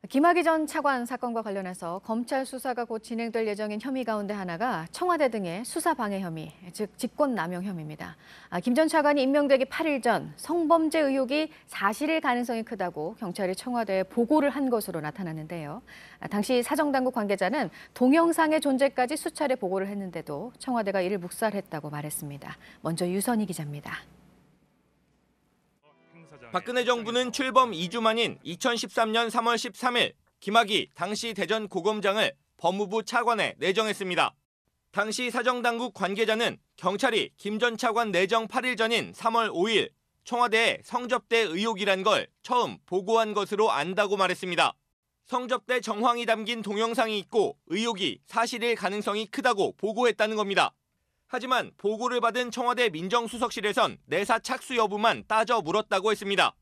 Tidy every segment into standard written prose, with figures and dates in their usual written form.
김학의 전 차관 사건과 관련해서 검찰 수사가 곧 진행될 예정인 혐의 가운데 하나가 청와대 등의 수사 방해 혐의, 즉 직권남용 혐의입니다. 김 전 차관이 임명되기 8일 전 성범죄 의혹이 사실일 가능성이 크다고 경찰이 청와대에 보고를 한 것으로 나타났는데요. 당시 사정당국 관계자는 동영상의 존재까지 수차례 보고를 했는데도 청와대가 이를 묵살했다고 말했습니다. 먼저 유선희 기자입니다. 박근혜 정부는 출범 2주 만인 2013년 3월 13일 김학의 당시 대전고검장을 법무부 차관에 내정했습니다. 당시 사정당국 관계자는 경찰이 김 전 차관 내정 8일 전인 3월 5일 청와대에 성접대 의혹이란 걸 처음 보고한 것으로 안다고 말했습니다. 성접대 정황이 담긴 동영상이 있고 의혹이 사실일 가능성이 크다고 보고했다는 겁니다. 하지만 보고를 받은 청와대 민정수석실에선 내사 착수 여부만 따져 물었다고 했습니다.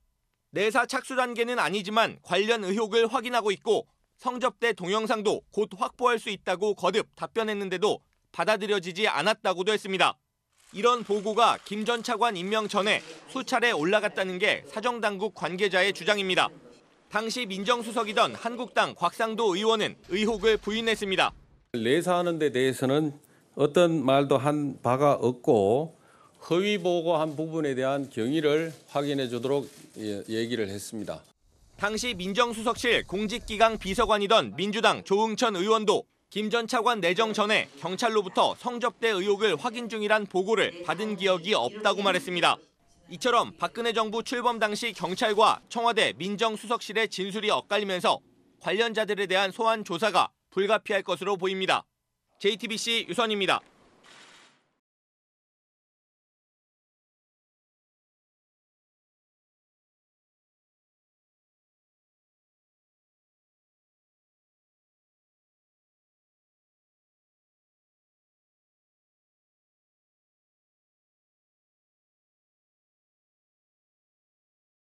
내사 착수 단계는 아니지만 관련 의혹을 확인하고 있고 성접대 동영상도 곧 확보할 수 있다고 거듭 답변했는데도 받아들여지지 않았다고도 했습니다. 이런 보고가 김 전 차관 임명 전에 수차례 올라갔다는 게 사정당국 관계자의 주장입니다. 당시 민정수석이던 한국당 곽상도 의원은 의혹을 부인했습니다. 내사하는 데 대해서는 어떤 말도 한 바가 없고 허위 보고한 부분에 대한 경위를 확인해 주도록 얘기를 했습니다. 당시 민정수석실 공직기강 비서관이던 민주당 조응천 의원도 김 전 차관 내정 전에 경찰로부터 성접대 의혹을 확인 중이란 보고를 받은 기억이 없다고 말했습니다. 이처럼 박근혜 정부 출범 당시 경찰과 청와대 민정수석실의 진술이 엇갈리면서 관련자들에 대한 소환 조사가 불가피할 것으로 보입니다. JTBC 유선입니다.